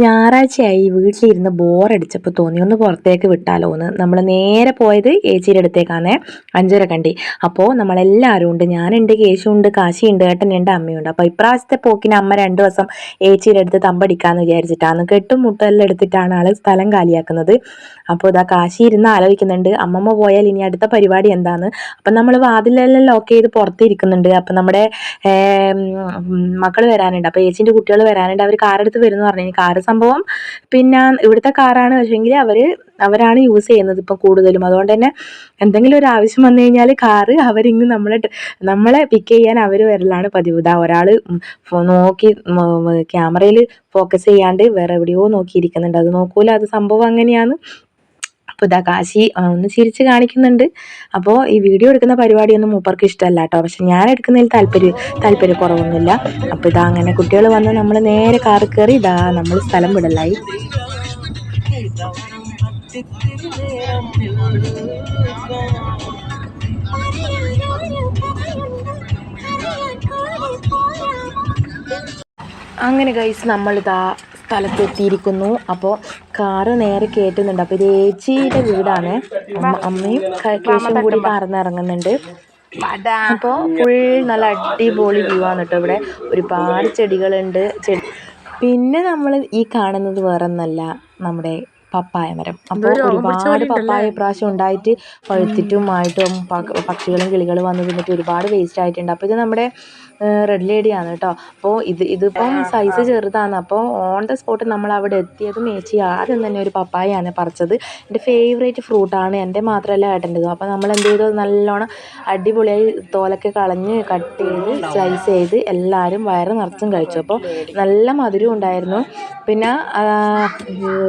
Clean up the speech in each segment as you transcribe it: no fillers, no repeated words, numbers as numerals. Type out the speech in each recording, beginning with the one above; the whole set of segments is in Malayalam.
ഞായറാഴ്ചയായി വീട്ടിലിരുന്ന് ബോറടിച്ചപ്പോൾ തോന്നി ഒന്ന് പുറത്തേക്ക് വിട്ടാലോ എന്ന് നമ്മൾ നേരെ പോയത് ഏച്ചിയുടെ അടുത്തേക്കാണേ. അഞ്ചരക്കണ്ടി. അപ്പോൾ നമ്മളെല്ലാവരും ഉണ്ട്, ഞാനുണ്ട്, കേശുണ്ട്, കാശിയുണ്ട്, ഏട്ടനുണ്ട്, അമ്മയുണ്ട്. അപ്പോൾ ഇപ്രാവശ്യത്തെ പോക്കിന് അമ്മ 2 ദിവസം ഏച്ചിയുടെ അടുത്ത് തമ്പടിക്കാന്ന് വിചാരിച്ചിട്ടാണ്. കെട്ടും മുട്ടെല്ലാം എടുത്തിട്ടാണ് ആൾ സ്ഥലം കാലിയാക്കുന്നത്. അപ്പോൾ ഇതാ കാശി ഇരുന്ന് ആലോചിക്കുന്നുണ്ട് അമ്മമ്മ പോയാൽ ഇനി അടുത്ത പരിപാടി എന്താന്ന്. അപ്പം നമ്മൾ വാതിലെല്ലാം ലോക്ക് ചെയ്ത് പുറത്തിരിക്കുന്നുണ്ട്. അപ്പം നമ്മുടെ മക്കൾ വരാനുണ്ട്, അപ്പോൾ ഏച്ചിൻ്റെ കുട്ടികൾ വരാനുണ്ട്. അവർ കാറെടുത്ത് വരുമെന്ന് പറഞ്ഞു. കാറ് സംഭവം പിന്നെ ഇവിടുത്തെ കാറാണ്, പക്ഷേങ്കിൽ അവരാണ് യൂസ് ചെയ്യുന്നത് ഇപ്പം കൂടുതലും. അതുകൊണ്ട് തന്നെ എന്തെങ്കിലും ഒരു ആവശ്യം വന്നു കഴിഞ്ഞാൽ കാറ് അവരിങ്ങ് നമ്മളെ പിക്ക് ചെയ്യാൻ അവർ വരലാണ് പതിവ്. ഇതാ ഒരാൾ നോക്കി ക്യാമറയിൽ ഫോക്കസ് ചെയ്യാണ്ട് വേറെ എവിടെയോ നോക്കിയിരിക്കുന്നുണ്ട്. അത് നോക്കൂല, അത് സംഭവം അങ്ങനെയാണ്. അപ്പോൾ ഇതാ കാശി ഒന്ന് ചിരിച്ച് കാണിക്കുന്നുണ്ട്. അപ്പോൾ ഈ വീഡിയോ എടുക്കുന്ന പരിപാടിയൊന്നും മൂപ്പർക്ക് ഇഷ്ടമല്ല കേട്ടോ, പക്ഷെ ഞാൻ എടുക്കുന്നതിൽ താല്പര്യക്കുറവൊന്നുമില്ല. അപ്പോൾ ഇതാ അങ്ങനെ കുട്ടികൾ വന്ന് നമ്മൾ നേരെ കാറിൽ കയറി ഇതാ നമ്മൾ സ്ഥലം വിടലായി. അങ്ങനെ ഗൈസ് നമ്മളിതാ സ്ഥലത്തെത്തിയിരിക്കുന്നു. അപ്പോൾ കാറ് നേരെ കയറ്റുന്നുണ്ട്. അപ്പോൾ ഇത് ഏച്ചിയുടെ വീടാണ്. അമ്മയും കേശും കൂടി കാറിന്നിറങ്ങുന്നുണ്ട്. അപ്പോൾ ഫുൾ നല്ല അടിപൊളി വ്യൂ ആണ് കേട്ടോ. ഇവിടെ ഒരുപാട് ചെടികളുണ്ട്. പിന്നെ നമ്മൾ ഈ കാണുന്നത് വേറെ ഒന്നല്ല, നമ്മുടെ പപ്പായ മരം. അപ്പോൾ ഒരുപാട് പപ്പായ പ്രാവശ്യം ഉണ്ടായിട്ട് പഴുത്തിട്ടുമായിട്ടും പക്ഷികളും കിളികളും വന്ന് തിന്നിട്ട് ഒരുപാട് വേസ്റ്റ് ആയിട്ടുണ്ട്. അപ്പോൾ ഇത് നമ്മുടെ റെഡ് ലേഡിയാണ് കേട്ടോ. അപ്പോൾ ഇതിപ്പം സൈസ് ചെറുതാണ്. അപ്പോൾ ഓൺ ദ സ്പോട്ട് നമ്മൾ അവിടെ എത്തിയതും ഏച്ചി ആദ്യം തന്നെ ഒരു പപ്പായയാണ് പറിച്ചത്. എൻ്റെ ഫേവറേറ്റ് ഫ്രൂട്ടാണ്, എൻ്റെ മാത്രമല്ല ഏട്ടൻ്റെതും. അപ്പോൾ നമ്മൾ എന്ത് ചെയ്തു, നല്ലോണം അടിപൊളിയായി തോലൊക്കെ കളഞ്ഞ് കട്ട് ചെയ്ത് സ്ലൈസ് ചെയ്ത് എല്ലാവരും വയറ് നിറച്ചും കഴിച്ചു. അപ്പോൾ നല്ല മധുരം ഉണ്ടായിരുന്നു. പിന്നെ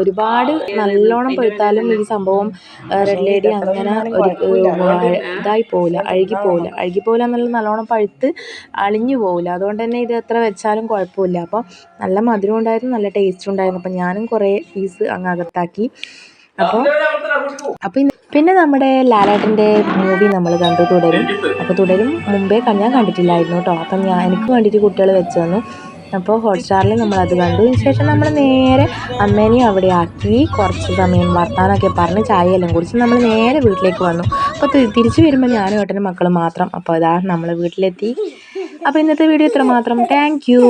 ഒരുപാട് നല്ലോണം പഴുത്താലും ഈ സംഭവം റെഡ് ലേഡി അങ്ങനെ ഇതായി പോവില്ല, അഴുകിപ്പോവില്ല എന്നുള്ള നല്ലോണം പഴുത്ത് അളിഞ്ഞു പോവില്ല. അതുകൊണ്ട് തന്നെ ഇത് എത്ര വെച്ചാലും കുഴപ്പമില്ല. അപ്പോൾ നല്ല മധുരം ഉണ്ടായിരുന്നു, നല്ല ടേസ്റ്റ് ഉണ്ടായിരുന്നു. അപ്പോൾ ഞാനും കുറേ പീസ് അങ്ങ് അകത്താക്കി. അപ്പോൾ പിന്നെ നമ്മുടെ ലാലേട്ടൻ്റെ മൂവി നമ്മൾ കണ്ടു, തുടരും മുമ്പേ ഞാൻ കണ്ടിട്ടില്ലായിരുന്നു കേട്ടോ. അപ്പം എനിക്ക് വേണ്ടിയിട്ട് കുട്ടികൾ വെച്ച് തന്നു. അപ്പോൾ ഹോട്ട്സ്റ്റാറിൽ നമ്മളത് കണ്ടു. ശേഷം നമ്മൾ നേരെ അമ്മേനെയും അവിടെ ആക്കി കുറച്ച് സമയം വർത്താനമൊക്കെ പറഞ്ഞ് ചായയെല്ലാം കുടിച്ച് നമ്മൾ നേരെ വീട്ടിലേക്ക് വന്നു. അപ്പോൾ തിരിച്ചു വരുമ്പോൾ ഞാനും ഏട്ടനും മക്കളും മാത്രം. അപ്പോൾ അതാ നമ്മൾ വീട്ടിലെത്തി. അപ്പോൾ ഇന്നത്തെ വീഡിയോ ഇത്ര മാത്രം. Thank you.